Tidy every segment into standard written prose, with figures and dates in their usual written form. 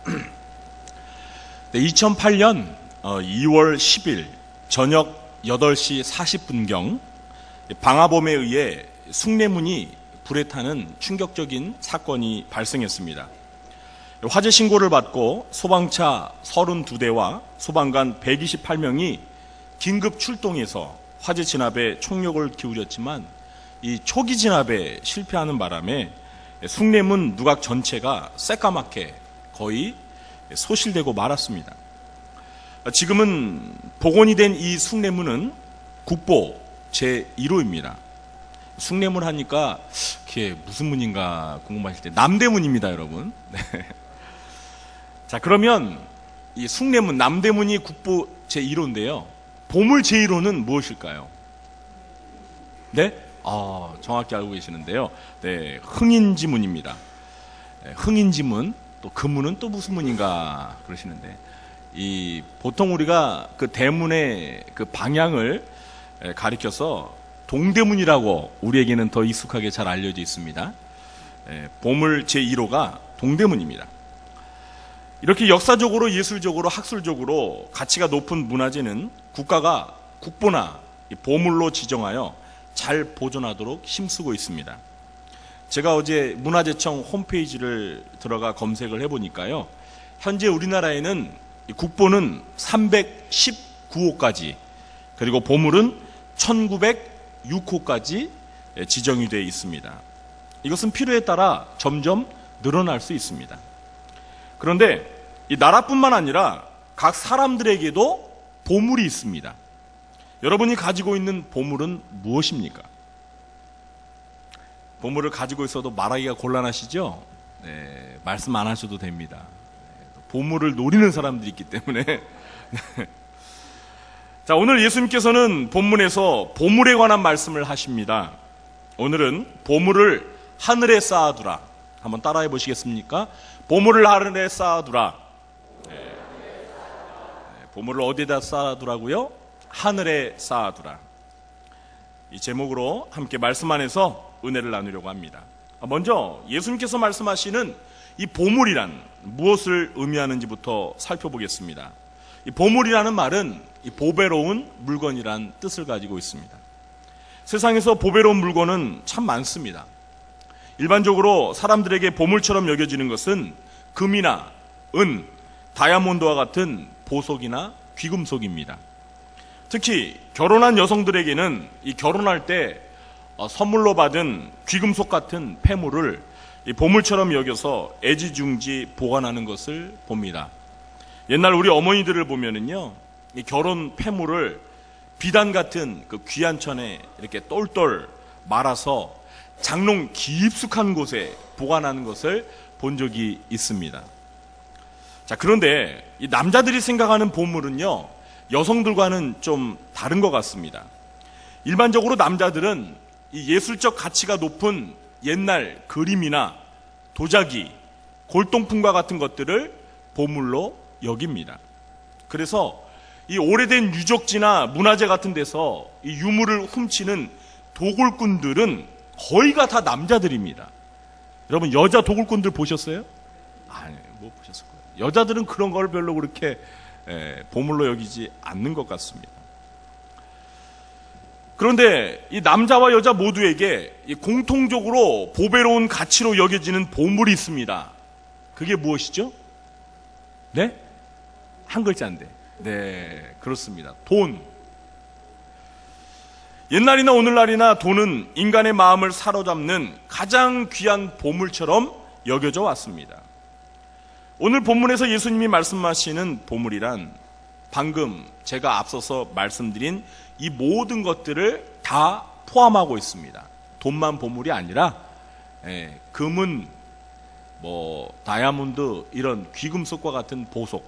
네, 2008년 2월 10일 저녁 8시 40분경 방화범에 의해 숭례문이 불에 타는 충격적인 사건이 발생했습니다. 화재 신고를 받고 소방차 32대와 소방관 128명이 긴급 출동해서 화재 진압에 총력을 기울였지만 이 초기 진압에 실패하는 바람에 숭례문 누각 전체가 새까맣게 거의 소실되고 말았습니다. 지금은 복원이 된 이 숭례문은 국보 제1호입니다. 숭례문 하니까 그게 무슨 문인가 궁금하실 때 남대문입니다, 여러분. 네. 자, 그러면 이 숭례문 남대문이 국보 제1호인데요. 보물 제1호는 무엇일까요? 네? 정확히 알고 계시는데요. 네, 흥인지문입니다. 네, 흥인지문, 또 그 문은 또 무슨 문인가 그러시는데, 보통 우리가 그 대문의 그 방향을 가리켜서 동대문이라고 우리에게는 더 익숙하게 잘 알려져 있습니다. 보물 제1호가 동대문입니다. 이렇게 역사적으로, 예술적으로, 학술적으로 가치가 높은 문화재는 국가가 국보나 보물로 지정하여 잘 보존하도록 힘쓰고 있습니다. 제가 어제 문화재청 홈페이지를 들어가 검색을 해보니까요, 현재 우리나라에는 국보는 319호까지, 그리고 보물은 1906호까지 지정이 되어 있습니다. 이것은 필요에 따라 점점 늘어날 수 있습니다. 그런데 이 나라뿐만 아니라 각 사람들에게도 보물이 있습니다. 여러분이 가지고 있는 보물은 무엇입니까? 보물을 가지고 있어도 말하기가 곤란하시죠? 네, 말씀 안 하셔도 됩니다. 보물을 노리는 사람들이 있기 때문에. 자, 오늘 예수님께서는 본문에서 보물에 관한 말씀을 하십니다. 오늘은 보물을 하늘에 쌓아두라. 한번 따라해 보시겠습니까? 보물을 하늘에 쌓아두라. 네. 보물을 어디에다 쌓아두라고요? 하늘에 쌓아두라. 이 제목으로 함께 말씀 안에서 은혜를 나누려고 합니다. 먼저 예수님께서 말씀하시는 이 보물이란 무엇을 의미하는지부터 살펴보겠습니다. 이 보물이라는 말은 이 보배로운 물건이란 뜻을 가지고 있습니다. 세상에서 보배로운 물건은 참 많습니다. 일반적으로 사람들에게 보물처럼 여겨지는 것은 금이나 은, 다이아몬드와 같은 보석이나 귀금속입니다. 특히 결혼한 여성들에게는 이 결혼할 때 선물로 받은 귀금속 같은 폐물을 이 보물처럼 여겨서 애지중지 보관하는 것을 봅니다. 옛날 우리 어머니들을 보면은요, 이 결혼 폐물을 비단 같은 그 귀한 천에 이렇게 똘똘 말아서 장롱 깊숙한 곳에 보관하는 것을 본 적이 있습니다. 자, 그런데 이 남자들이 생각하는 보물은요, 여성들과는 좀 다른 것 같습니다. 일반적으로 남자들은 이 예술적 가치가 높은 옛날 그림이나 도자기, 골동품과 같은 것들을 보물로 여깁니다. 그래서 이 오래된 유적지나 문화재 같은 데서 이 유물을 훔치는 도굴꾼들은 거의가 다 남자들입니다. 여러분, 여자 도굴꾼들 보셨어요? 아니, 못 보셨을 거예요. 여자들은 그런 걸 별로 그렇게 보물로 여기지 않는 것 같습니다. 그런데 이 남자와 여자 모두에게 공통적으로 보배로운 가치로 여겨지는 보물이 있습니다. 그게 무엇이죠? 네? 한 글자인데. 네, 그렇습니다. 돈. 옛날이나 오늘날이나 돈은 인간의 마음을 사로잡는 가장 귀한 보물처럼 여겨져 왔습니다. 오늘 본문에서 예수님이 말씀하시는 보물이란 방금 제가 앞서서 말씀드린 이 모든 것들을 다 포함하고 있습니다. 돈만 보물이 아니라 금은, 다이아몬드, 이런 귀금속과 같은 보석,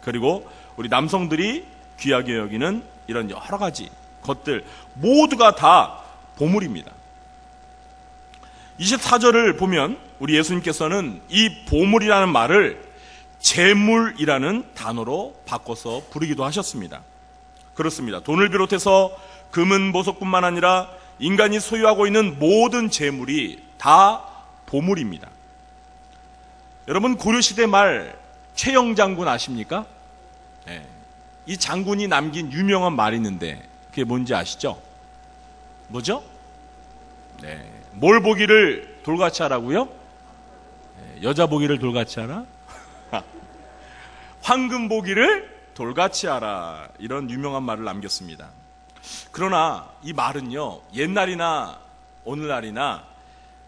그리고 우리 남성들이 귀하게 여기는 이런 여러 가지 것들 모두가 다 보물입니다. 24절을 보면 우리 예수님께서는 이 보물이라는 말을 재물이라는 단어로 바꿔서 부르기도 하셨습니다. 그렇습니다. 돈을 비롯해서 금은, 보석뿐만 아니라 인간이 소유하고 있는 모든 재물이 다 보물입니다. 여러분 고려시대 말 최영 장군 아십니까? 네. 이 장군이 남긴 유명한 말이 있는데 그게 뭔지 아시죠? 뭐죠? 네. 뭘 보기를 돌같이 하라고요? 네. 여자 보기를 돌같이 하라? 황금 보기를 돌같이 하라. 이런 유명한 말을 남겼습니다. 그러나 이 말은요, 옛날이나 오늘날이나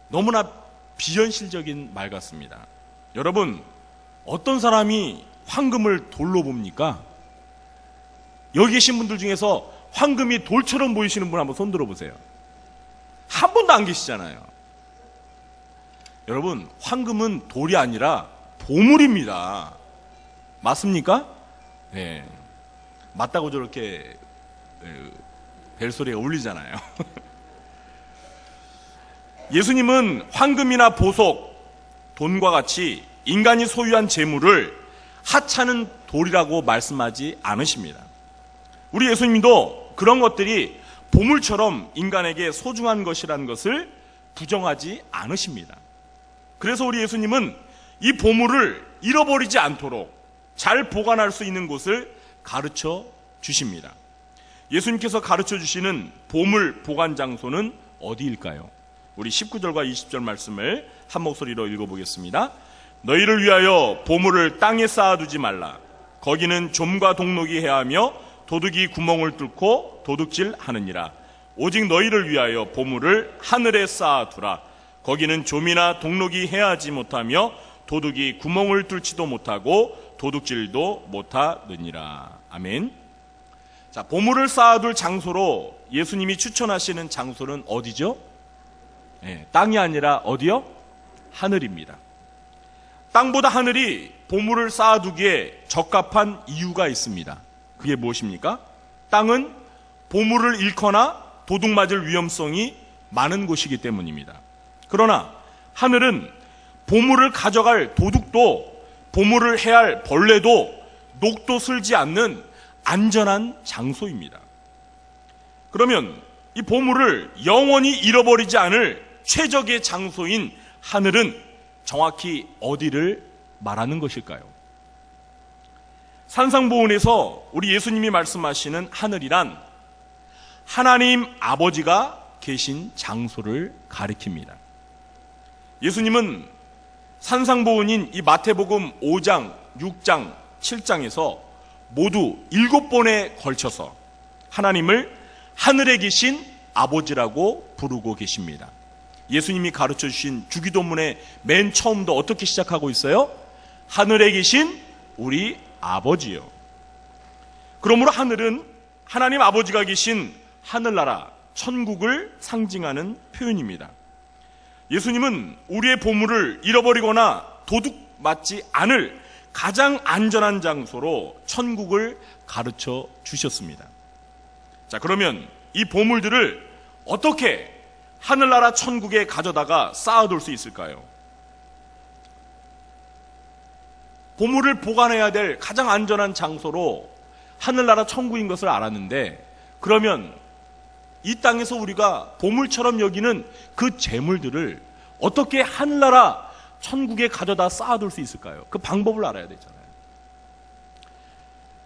너무나 비현실적인 말 같습니다. 여러분, 어떤 사람이 황금을 돌로 봅니까? 여기 계신 분들 중에서 황금이 돌처럼 보이시는 분 한번 손 들어보세요. 한 분도 안 계시잖아요. 여러분, 황금은 돌이 아니라 보물입니다. 맞습니까? 네. 맞다고 저렇게 벨소리가 울리잖아요. 예수님은 황금이나 보석, 돈과 같이 인간이 소유한 재물을 하찮은 돌이라고 말씀하지 않으십니다. 우리 예수님도 그런 것들이 보물처럼 인간에게 소중한 것이라는 것을 부정하지 않으십니다. 그래서 우리 예수님은 이 보물을 잃어버리지 않도록 잘 보관할 수 있는 곳을 가르쳐 주십니다. 예수님께서 가르쳐 주시는 보물 보관 장소는 어디일까요? 우리 19절과 20절 말씀을 한 목소리로 읽어보겠습니다. 너희를 위하여 보물을 땅에 쌓아두지 말라. 거기는 좀과 동록이 해하며 도둑이 구멍을 뚫고 도둑질하느니라. 오직 너희를 위하여 보물을 하늘에 쌓아두라. 거기는 좀이나 동록이 해하지 못하며 도둑이 구멍을 뚫지도 못하고 도둑질도 못하느니라. 아멘. 자, 보물을 쌓아둘 장소로 예수님이 추천하시는 장소는 어디죠? 네, 땅이 아니라 어디요? 하늘입니다. 땅보다 하늘이 보물을 쌓아두기에 적합한 이유가 있습니다. 그게 무엇입니까? 땅은 보물을 잃거나 도둑 맞을 위험성이 많은 곳이기 때문입니다. 그러나 하늘은 보물을 가져갈 도둑도 보물을 해할 벌레도 녹도 슬지 않는 안전한 장소입니다. 그러면 이 보물을 영원히 잃어버리지 않을 최적의 장소인 하늘은 정확히 어디를 말하는 것일까요? 산상보훈에서 우리 예수님이 말씀하시는 하늘이란 하나님 아버지가 계신 장소를 가리킵니다. 예수님은 산상보훈인 이 마태복음 5장, 6장, 7장에서 모두 7번에 걸쳐서 하나님을 하늘에 계신 아버지라고 부르고 계십니다. 예수님이 가르쳐 주신 주기도문의 맨 처음도 어떻게 시작하고 있어요? 하늘에 계신 우리 아버지요. 그러므로 하늘은 하나님 아버지가 계신 하늘나라, 천국을 상징하는 표현입니다. 예수님은 우리의 보물을 잃어버리거나 도둑 맞지 않을 가장 안전한 장소로 천국을 가르쳐 주셨습니다. 자, 그러면 이 보물들을 어떻게 하늘나라 천국에 가져다가 쌓아둘 수 있을까요? 보물을 보관해야 될 가장 안전한 장소로 하늘나라 천국인 것을 알았는데, 그러면 이 땅에서 우리가 보물처럼 여기는 그 재물들을 어떻게 하늘나라 천국에 가져다 쌓아둘 수 있을까요? 그 방법을 알아야 되잖아요.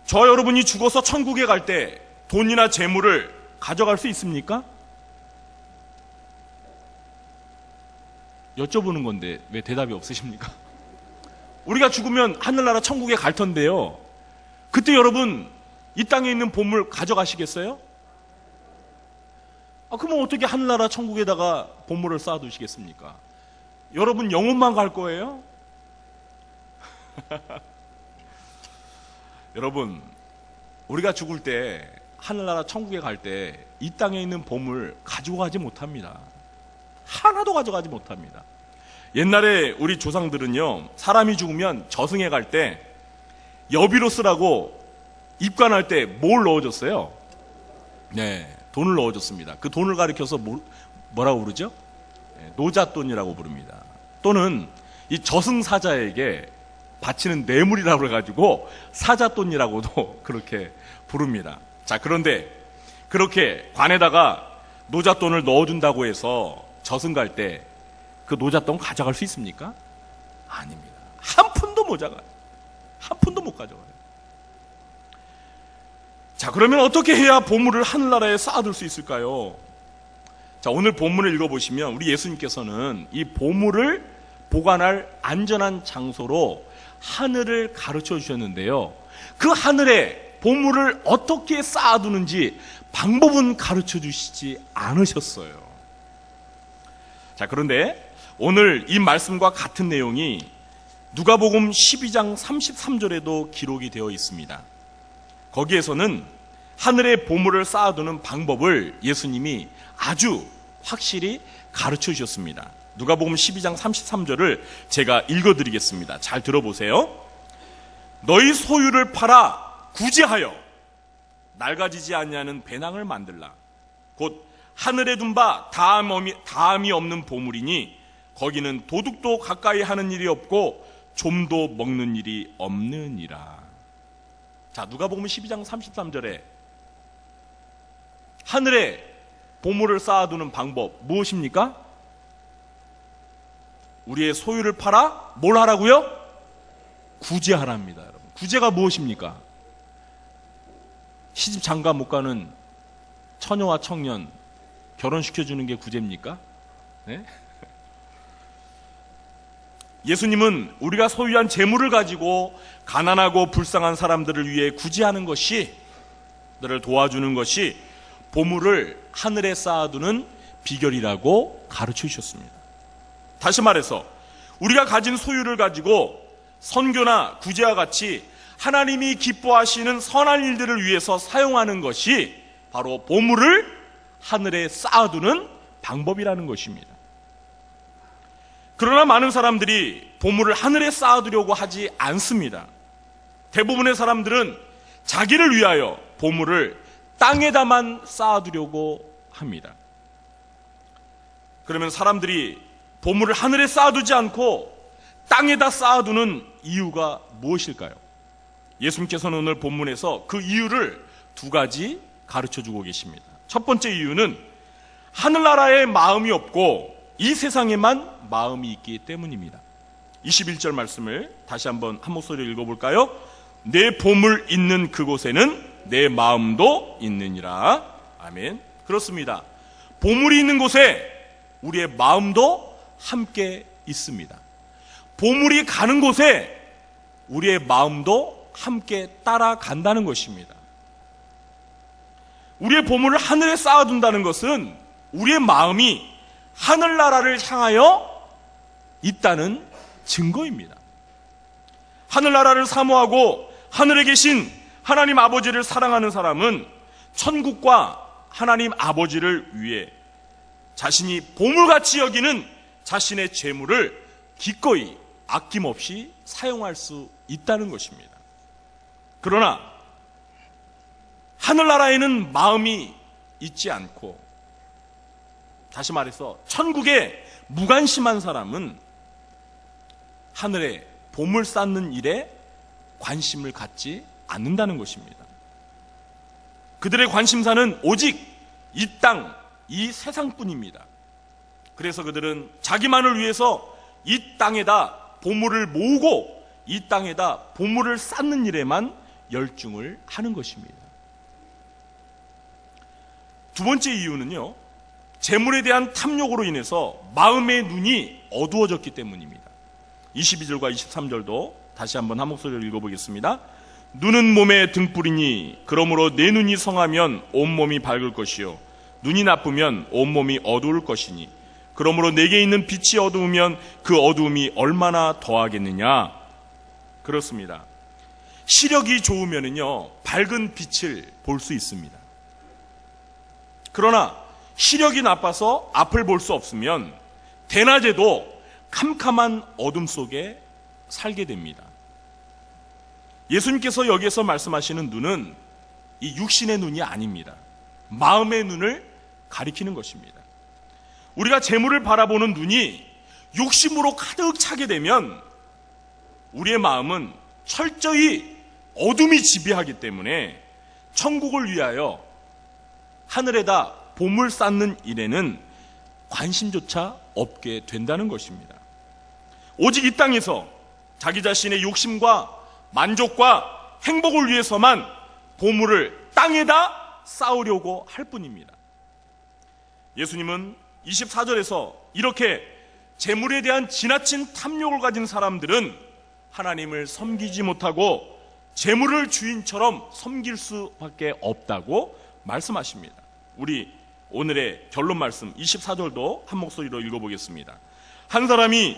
저 여러분이 죽어서 천국에 갈 때 돈이나 재물을 가져갈 수 있습니까? 여쭤보는 건데 왜 대답이 없으십니까? 우리가 죽으면 하늘나라 천국에 갈 텐데요. 그때 여러분 이 땅에 있는 보물 가져가시겠어요? 그러면 어떻게 하늘나라 천국에다가 보물을 쌓아두시겠습니까? 여러분 영혼만 갈 거예요? 여러분, 우리가 죽을 때 하늘나라 천국에 갈 때 이 땅에 있는 보물 가지고 가지 못합니다. 하나도 가져가지 못합니다. 옛날에 우리 조상들은요, 사람이 죽으면 저승에 갈 때 여비로 쓰라고 입관할 때 뭘 넣어줬어요? 네, 돈을 넣어줬습니다. 그 돈을 가리켜서 뭐라고 부르죠? 노잣돈이라고 부릅니다. 또는 이 저승사자에게 바치는 뇌물이라고 해가지고 사잣돈이라고도 그렇게 부릅니다. 자, 그런데 그렇게 관에다가 노잣돈을 넣어준다고 해서 저승 갈 때 그 노잣돈 가져갈 수 있습니까? 아닙니다. 한 푼도 모자라요. 한 푼도 못 가져가요. 자, 그러면 어떻게 해야 보물을 하늘나라에 쌓아둘 수 있을까요? 자, 오늘 본문을 읽어보시면 우리 예수님께서는 이 보물을 보관할 안전한 장소로 하늘을 가르쳐 주셨는데요. 그 하늘에 보물을 어떻게 쌓아두는지 방법은 가르쳐 주시지 않으셨어요. 자, 그런데 오늘 이 말씀과 같은 내용이 누가복음 12장 33절에도 기록이 되어 있습니다. 거기에서는 하늘에 보물을 쌓아두는 방법을 예수님이 아주 확실히 가르쳐 주셨습니다. 누가복음 12장 33절을 제가 읽어드리겠습니다. 잘 들어보세요. 너희 소유를 팔아 구제하여 낡아지지 아니하는 배낭을 만들라. 곧 하늘에 둔 바 다함이 없는 보물이니 거기는 도둑도 가까이 하는 일이 없고 좀도 먹는 일이 없느니라. 자, 누가복음 12장 33절에 하늘에 보물을 쌓아두는 방법 무엇입니까? 우리의 소유를 팔아 뭘 하라고요? 구제하랍니다. 여러분, 구제가 무엇입니까? 시집 장가 못 가는 처녀와 청년 결혼시켜주는 게 구제입니까? 네? 예수님은 우리가 소유한 재물을 가지고 가난하고 불쌍한 사람들을 위해 구제하는 것이, 들을 도와주는 것이 보물을 하늘에 쌓아두는 비결이라고 가르쳐 주셨습니다. 다시 말해서 우리가 가진 소유를 가지고 선교나 구제와 같이 하나님이 기뻐하시는 선한 일들을 위해서 사용하는 것이 바로 보물을 하늘에 쌓아두는 방법이라는 것입니다. 그러나 많은 사람들이 보물을 하늘에 쌓아두려고 하지 않습니다. 대부분의 사람들은 자기를 위하여 보물을 땅에다만 쌓아두려고 합니다. 그러면 사람들이 보물을 하늘에 쌓아두지 않고 땅에다 쌓아두는 이유가 무엇일까요? 예수님께서는 오늘 본문에서 그 이유를 두 가지 가르쳐주고 계십니다. 첫 번째 이유는 하늘나라에 마음이 없고 이 세상에만 마음이 있기 때문입니다. 21절 말씀을 다시 한번 한 목소리로 읽어볼까요? 내 보물 있는 그곳에는 내 마음도 있느니라. 아멘. 그렇습니다. 보물이 있는 곳에 우리의 마음도 함께 있습니다. 보물이 가는 곳에 우리의 마음도 함께 따라간다는 것입니다. 우리의 보물을 하늘에 쌓아둔다는 것은 우리의 마음이 하늘나라를 향하여 있다는 증거입니다. 하늘나라를 사모하고 하늘에 계신 하나님 아버지를 사랑하는 사람은 천국과 하나님 아버지를 위해 자신이 보물같이 여기는 자신의 재물을 기꺼이 아낌없이 사용할 수 있다는 것입니다. 그러나 하늘나라에는 마음이 있지 않고, 다시 말해서 천국에 무관심한 사람은 하늘에 보물 쌓는 일에 관심을 갖지 않는다는 것입니다. 그들의 관심사는 오직 이 땅, 이 세상뿐입니다. 그래서 그들은 자기만을 위해서 이 땅에다 보물을 모으고 이 땅에다 보물을 쌓는 일에만 열중을 하는 것입니다. 두 번째 이유는요, 재물에 대한 탐욕으로 인해서 마음의 눈이 어두워졌기 때문입니다. 22절과 23절도 다시 한번 한 목소리로 읽어보겠습니다. 눈은 몸의 등불이니 그러므로 내 눈이 성하면 온몸이 밝을 것이요 눈이 나쁘면 온몸이 어두울 것이니 그러므로 내게 있는 빛이 어두우면 그 어두움이 얼마나 더하겠느냐. 그렇습니다. 시력이 좋으면은요 밝은 빛을 볼 수 있습니다. 그러나 시력이 나빠서 앞을 볼 수 없으면 대낮에도 캄캄한 어둠 속에 살게 됩니다. 예수님께서 여기에서 말씀하시는 눈은 이 육신의 눈이 아닙니다. 마음의 눈을 가리키는 것입니다. 우리가 재물을 바라보는 눈이 욕심으로 가득 차게 되면 우리의 마음은 철저히 어둠이 지배하기 때문에 천국을 위하여 하늘에다 보물 쌓는 일에는 관심조차 없게 된다는 것입니다. 오직 이 땅에서 자기 자신의 욕심과 만족과 행복을 위해서만 보물을 땅에다 쌓으려고 할 뿐입니다. 예수님은 24절에서 이렇게 재물에 대한 지나친 탐욕을 가진 사람들은 하나님을 섬기지 못하고 재물을 주인처럼 섬길 수밖에 없다고 말씀하십니다. 우리 오늘의 결론 말씀 24절도 한 목소리로 읽어보겠습니다. 한 사람이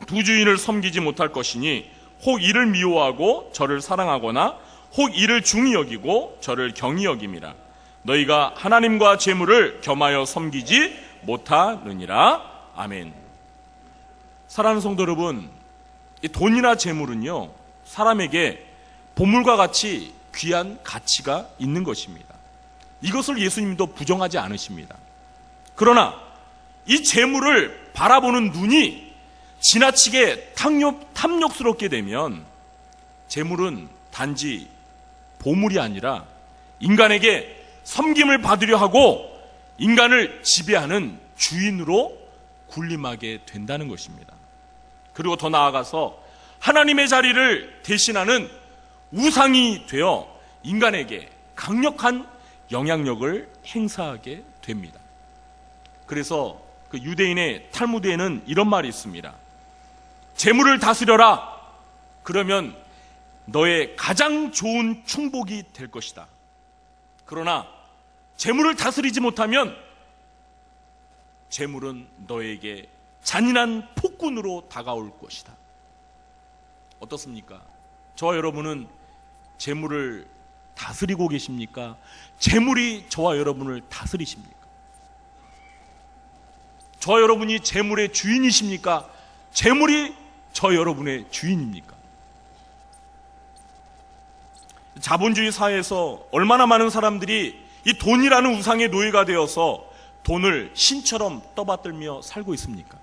두 주인을 섬기지 못할 것이니 혹 이를 미워하고 저를 사랑하거나 혹 이를 중히 여기고 저를 경히 여김이라. 너희가 하나님과 재물을 겸하여 섬기지 못하느니라. 아멘. 사랑하는 성도 여러분, 이 돈이나 재물은요, 사람에게 보물과 같이 귀한 가치가 있는 것입니다. 이것을 예수님도 부정하지 않으십니다. 그러나 이 재물을 바라보는 눈이 지나치게 탐욕스럽게 되면 재물은 단지 보물이 아니라 인간에게 섬김을 받으려 하고 인간을 지배하는 주인으로 군림하게 된다는 것입니다. 그리고 더 나아가서 하나님의 자리를 대신하는 우상이 되어 인간에게 강력한 영향력을 행사하게 됩니다. 그래서 그 유대인의 탈무드에는 이런 말이 있습니다. 재물을 다스려라. 그러면 너의 가장 좋은 충복이 될 것이다. 그러나 재물을 다스리지 못하면 재물은 너에게 잔인한 폭군으로 다가올 것이다. 어떻습니까? 저와 여러분은 재물을 다스리고 계십니까? 재물이 저와 여러분을 다스리십니까? 저와 여러분이 재물의 주인이십니까? 재물이 저 여러분의 주인입니까? 자본주의 사회에서 얼마나 많은 사람들이 이 돈이라는 우상의 노예가 되어서 돈을 신처럼 떠받들며 살고 있습니까?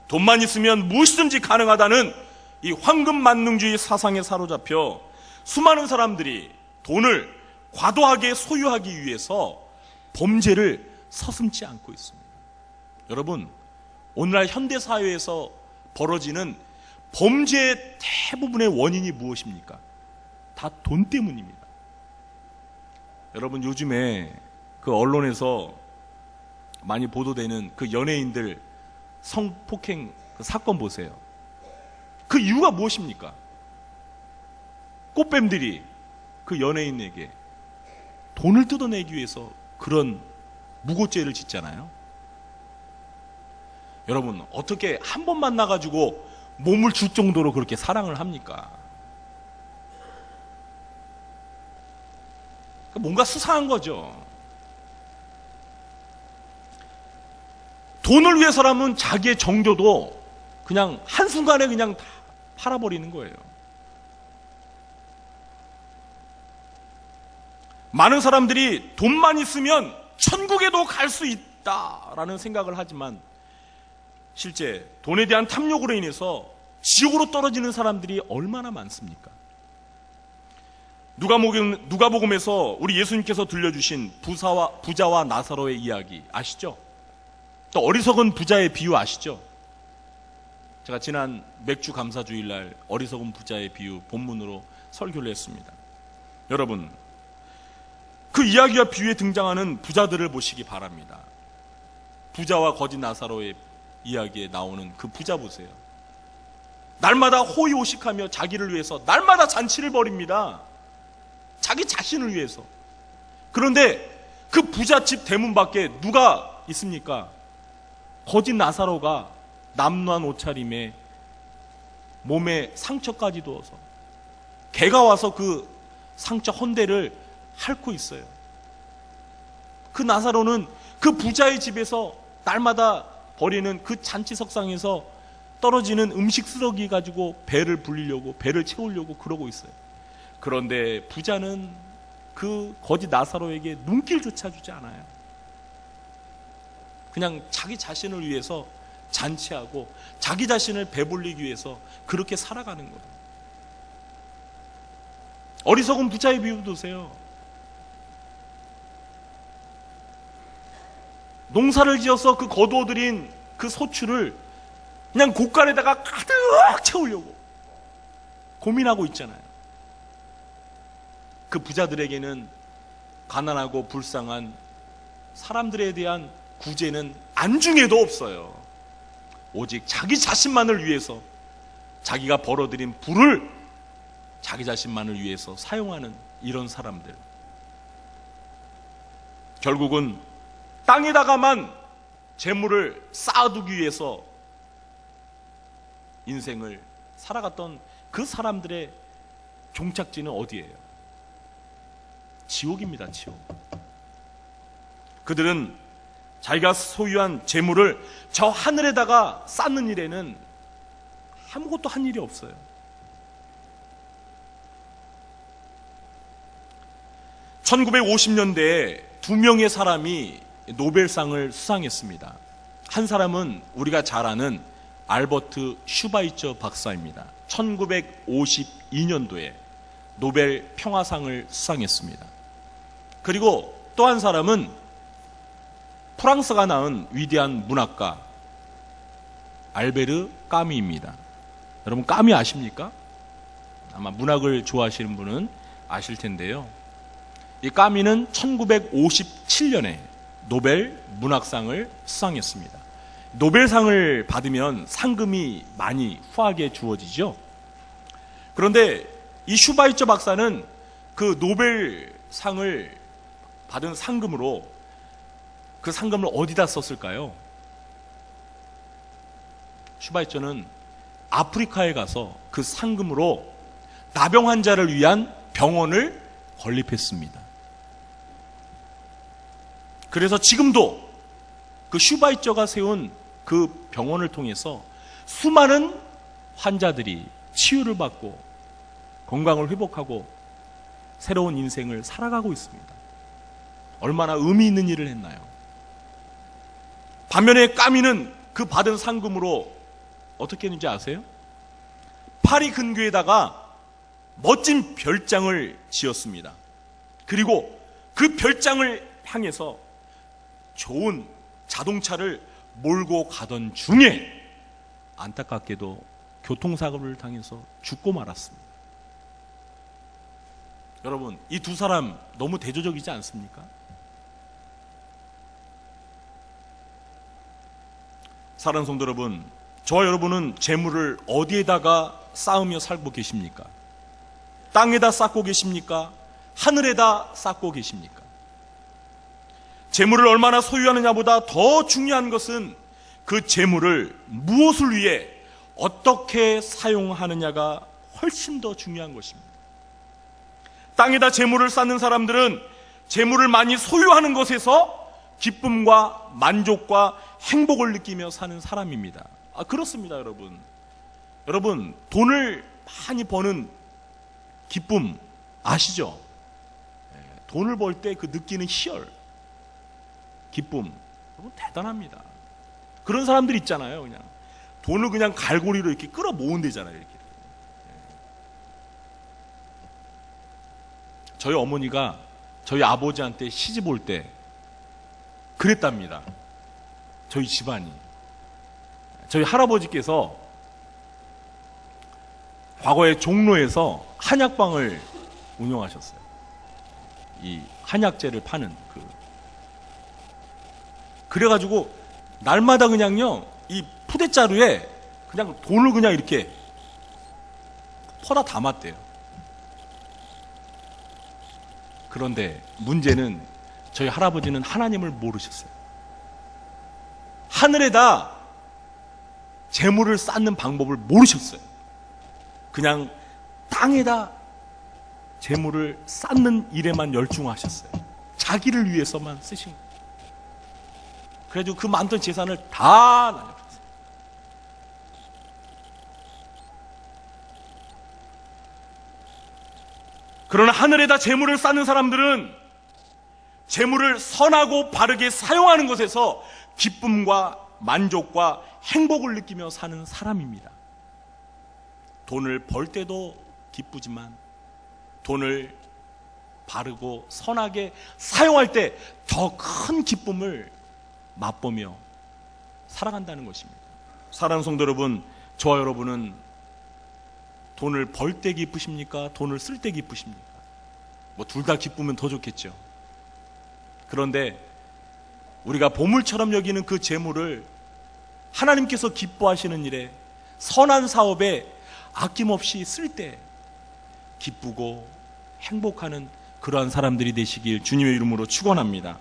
돈만 있으면 무엇이든지 가능하다는 이 황금만능주의 사상에 사로잡혀 수많은 사람들이 돈을 과도하게 소유하기 위해서 범죄를 서슴지 않고 있습니다. 여러분, 오늘날 현대사회에서 벌어지는 범죄의 대부분의 원인이 무엇입니까? 다 돈 때문입니다. 여러분, 요즘에 그 언론에서 많이 보도되는 그 연예인들 성폭행 그 사건 보세요. 그 이유가 무엇입니까? 꽃뱀들이 그 연예인에게 돈을 뜯어내기 위해서 그런 무고죄를 짓잖아요. 여러분, 어떻게 한 번 만나가지고 몸을 줄 정도로 그렇게 사랑을 합니까? 뭔가 수상한 거죠. 돈을 위해서라면 자기의 정조도 그냥 한순간에 그냥 다 팔아버리는 거예요. 많은 사람들이 돈만 있으면 천국에도 갈 수 있다라는 생각을 하지만 실제 돈에 대한 탐욕으로 인해서 지옥으로 떨어지는 사람들이 얼마나 많습니까? 누가복음에서 우리 예수님께서 들려주신 부자와 나사로의 이야기 아시죠? 또 어리석은 부자의 비유 아시죠? 제가 지난 맥주 감사주일날 어리석은 부자의 비유 본문으로 설교를 했습니다. 여러분, 그 이야기와 비유에 등장하는 부자들을 보시기 바랍니다. 부자와 거짓 나사로의 이야기에 나오는 그 부자 보세요. 날마다 호의호식하며 자기를 위해서 날마다 잔치를 벌입니다. 자기 자신을 위해서. 그런데 그 부잣집 대문 밖에 누가 있습니까? 거짓 나사로가 남루한 옷차림에 몸에 상처까지 두어서 개가 와서 그 상처 헌대를 핥고 있어요. 그 나사로는 그 부자의 집에서 날마다 버리는 그 잔치석상에서 떨어지는 음식 쓰레기 가지고 배를 불리려고, 배를 채우려고 그러고 있어요. 그런데 부자는 그 거짓 나사로에게 눈길조차 주지 않아요. 그냥 자기 자신을 위해서 잔치하고 자기 자신을 배불리기 위해서 그렇게 살아가는 거예요. 어리석은 부자의 비유 보세요. 농사를 지어서 그 거두어들인 그 소출을 그냥 곳간에다가 가득 채우려고 고민하고 있잖아요. 그 부자들에게는 가난하고 불쌍한 사람들에 대한 구제는 안중에도 없어요. 오직 자기 자신만을 위해서, 자기가 벌어들인 부를 자기 자신만을 위해서 사용하는 이런 사람들. 결국은 땅에다가만 재물을 쌓아두기 위해서 인생을 살아갔던 그 사람들의 종착지는 어디예요? 지옥입니다, 지옥. 그들은 자기가 소유한 재물을 저 하늘에다가 쌓는 일에는 아무것도 한 일이 없어요. (1950년대에) 두 명의 사람이 노벨상을 수상했습니다. 한 사람은 우리가 잘 아는 알버트 슈바이처 박사입니다. 1952년도에 노벨 평화상을 수상했습니다. 그리고 또 한 사람은 프랑스가 낳은 위대한 문학가 알베르 까미입니다. 여러분 까미 아십니까? 아마 문학을 좋아하시는 분은 아실 텐데요. 이 까미는 1957년에 노벨 문학상을 수상했습니다. 노벨상을 받으면 상금이 많이 후하게 주어지죠. 그런데 이 슈바이처 박사는 그 노벨상을 받은 상금으로 그 상금을 어디다 썼을까요? 슈바이처는 아프리카에 가서 그 상금으로 나병 환자를 위한 병원을 건립했습니다. 그래서 지금도 그 슈바이처가 세운 그 병원을 통해서 수많은 환자들이 치유를 받고 건강을 회복하고 새로운 인생을 살아가고 있습니다. 얼마나 의미 있는 일을 했나요? 반면에 까미는 그 받은 상금으로 어떻게 했는지 아세요? 파리 근교에다가 멋진 별장을 지었습니다. 그리고 그 별장을 향해서 좋은 자동차를 몰고 가던 중에 안타깝게도 교통사고를 당해서 죽고 말았습니다. 여러분, 이 두 사람 너무 대조적이지 않습니까? 사랑하는 성도 여러분, 저와 여러분은 재물을 어디에다가 쌓으며 살고 계십니까? 땅에다 쌓고 계십니까? 하늘에다 쌓고 계십니까? 재물을 얼마나 소유하느냐보다 더 중요한 것은 그 재물을 무엇을 위해 어떻게 사용하느냐가 훨씬 더 중요한 것입니다. 땅에다 재물을 쌓는 사람들은 재물을 많이 소유하는 것에서 기쁨과 만족과 행복을 느끼며 사는 사람입니다. 그렇습니다, 여러분. 여러분, 돈을 많이 버는 기쁨 아시죠? 돈을 벌 때 그 느끼는 희열, 기쁨, 여러분 대단합니다. 그런 사람들 있잖아요. 그냥 돈을 그냥 갈고리로 이렇게 끌어 모은대잖아요. 이렇게. 저희 어머니가 저희 아버지한테 시집 올 때 그랬답니다. 저희 집안이. 저희 할아버지께서 과거에 종로에서 한약방을 운영하셨어요. 이 한약재를 파는 그래가지고 날마다 그냥요 이 푸대자루에 그냥 돈을 그냥 이렇게 퍼다 담았대요. 그런데 문제는 저희 할아버지는 하나님을 모르셨어요. 하늘에다 재물을 쌓는 방법을 모르셨어요. 그냥 땅에다 재물을 쌓는 일에만 열중하셨어요. 자기를 위해서만 쓰신 거예요. 그래가지고 그 많던 재산을 다 나눠줬어요. 그러나 하늘에다 재물을 쌓는 사람들은 재물을 선하고 바르게 사용하는 것에서 기쁨과 만족과 행복을 느끼며 사는 사람입니다. 돈을 벌 때도 기쁘지만 돈을 바르고 선하게 사용할 때 더 큰 기쁨을 맛보며 살아간다는 것입니다. 사랑하는 성도 여러분, 저와 여러분은 돈을 벌 때 기쁘십니까? 돈을 쓸 때 기쁘십니까? 뭐 둘 다 기쁘면 더 좋겠죠. 그런데 우리가 보물처럼 여기는 그 재물을 하나님께서 기뻐하시는 일에, 선한 사업에 아낌없이 쓸 때 기쁘고 행복하는 그러한 사람들이 되시길 주님의 이름으로 축원합니다.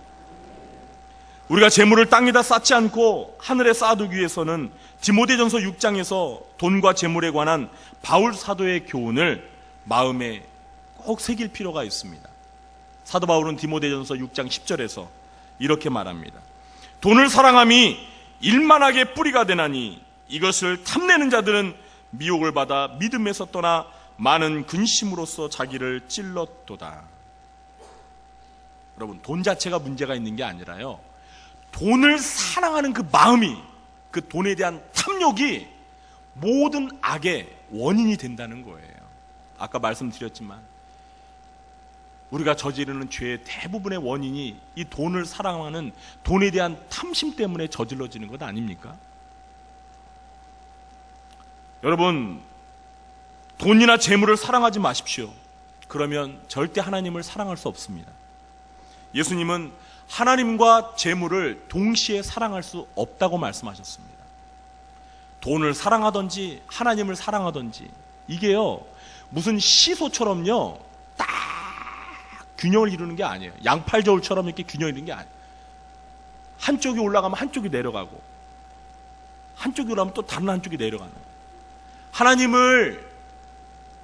우리가 재물을 땅에다 쌓지 않고 하늘에 쌓아두기 위해서는 디모데전서 6장에서 돈과 재물에 관한 바울 사도의 교훈을 마음에 꼭 새길 필요가 있습니다. 사도 바울은 디모데전서 6장 10절에서 이렇게 말합니다. 돈을 사랑함이 일만하게 뿌리가 되나니 이것을 탐내는 자들은 미혹을 받아 믿음에서 떠나 많은 근심으로써 자기를 찔렀도다. 여러분, 돈 자체가 문제가 있는 게 아니라요, 돈을 사랑하는 그 마음이, 그 돈에 대한 탐욕이 모든 악의 원인이 된다는 거예요. 아까 말씀드렸지만 우리가 저지르는 죄의 대부분의 원인이 이 돈을 사랑하는, 돈에 대한 탐심 때문에 저질러지는 것 아닙니까? 여러분, 돈이나 재물을 사랑하지 마십시오. 그러면 절대 하나님을 사랑할 수 없습니다. 예수님은 하나님과 재물을 동시에 사랑할 수 없다고 말씀하셨습니다. 돈을 사랑하든지 하나님을 사랑하든지, 이게요 무슨 시소처럼요 딱 균형을 이루는 게 아니에요. 양팔저울처럼 이렇게 균형을 이루는 게 아니에요. 한쪽이 올라가면 한쪽이 내려가고, 한쪽이 올라가면 또 다른 한쪽이 내려가는 거예요. 하나님을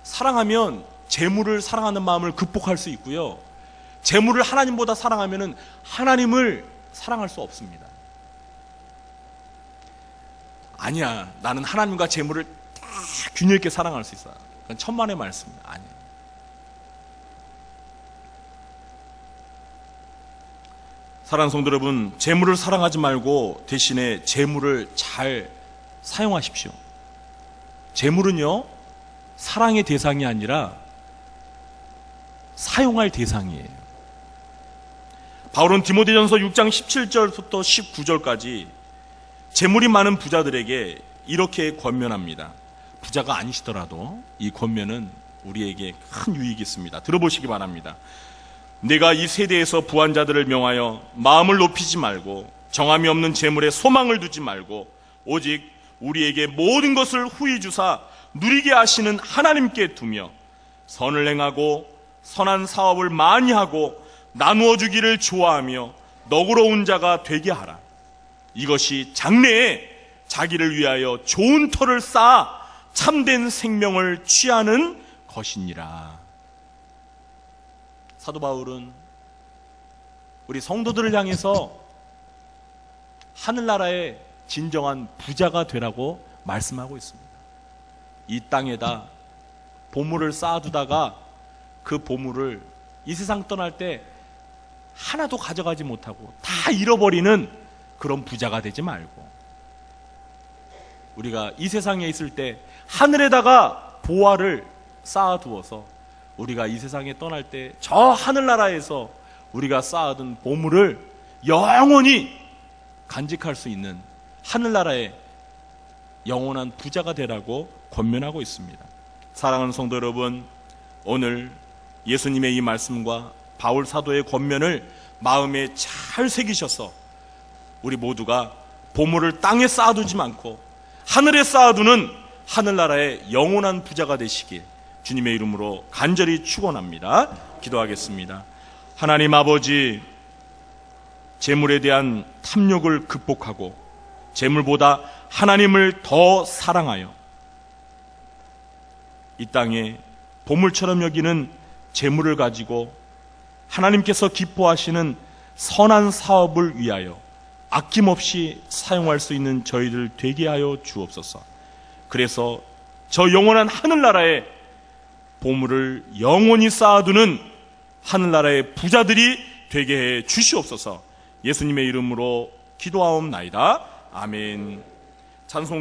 사랑하면 재물을 사랑하는 마음을 극복할 수 있고요, 재물을 하나님보다 사랑하면 하나님을 사랑할 수 없습니다. 아니야, 나는 하나님과 재물을 딱 균형 있게 사랑할 수 있어요. 그건 천만의 말씀입니다. 아니에요. 사랑하는 성도 여러분, 재물을 사랑하지 말고 대신에 재물을 잘 사용하십시오. 재물은요 사랑의 대상이 아니라 사용할 대상이에요. 바울은 디모데전서 6장 17절부터 19절까지 재물이 많은 부자들에게 이렇게 권면합니다. 부자가 아니시더라도 이 권면은 우리에게 큰 유익이 있습니다. 들어보시기 바랍니다. 내가 이 세대에서 부한 자들을 명하여 마음을 높이지 말고 정함이 없는 재물에 소망을 두지 말고 오직 우리에게 모든 것을 후히 주사 누리게 하시는 하나님께 두며 선을 행하고 선한 사업을 많이 하고 나누어 주기를 좋아하며 너그러운 자가 되게 하라. 이것이 장래에 자기를 위하여 좋은 터를 쌓아 참된 생명을 취하는 것이니라. 사도 바울은 우리 성도들을 향해서 하늘나라의 진정한 부자가 되라고 말씀하고 있습니다. 이 땅에다 보물을 쌓아두다가 그 보물을 이 세상 떠날 때 하나도 가져가지 못하고 다 잃어버리는 그런 부자가 되지 말고, 우리가 이 세상에 있을 때 하늘에다가 보화를 쌓아두어서 우리가 이 세상에 떠날 때 저 하늘나라에서 우리가 쌓아둔 보물을 영원히 간직할 수 있는 하늘나라의 영원한 부자가 되라고 권면하고 있습니다. 사랑하는 성도 여러분, 오늘 예수님의 이 말씀과 바울 사도의 권면을 마음에 잘 새기셔서 우리 모두가 보물을 땅에 쌓아두지 않고 하늘에 쌓아두는 하늘나라의 영원한 부자가 되시길 주님의 이름으로 간절히 축원합니다. 기도하겠습니다. 하나님 아버지, 재물에 대한 탐욕을 극복하고 재물보다 하나님을 더 사랑하여 이 땅에 보물처럼 여기는 재물을 가지고 하나님께서 기뻐하시는 선한 사업을 위하여 아낌없이 사용할 수 있는 저희들 되게 하여 주옵소서. 그래서 저 영원한 하늘나라에 보물을 영원히 쌓아두는 하늘나라의 부자들이 되게 해 주시옵소서. 예수님의 이름으로 기도하옵나이다. 아멘. 찬송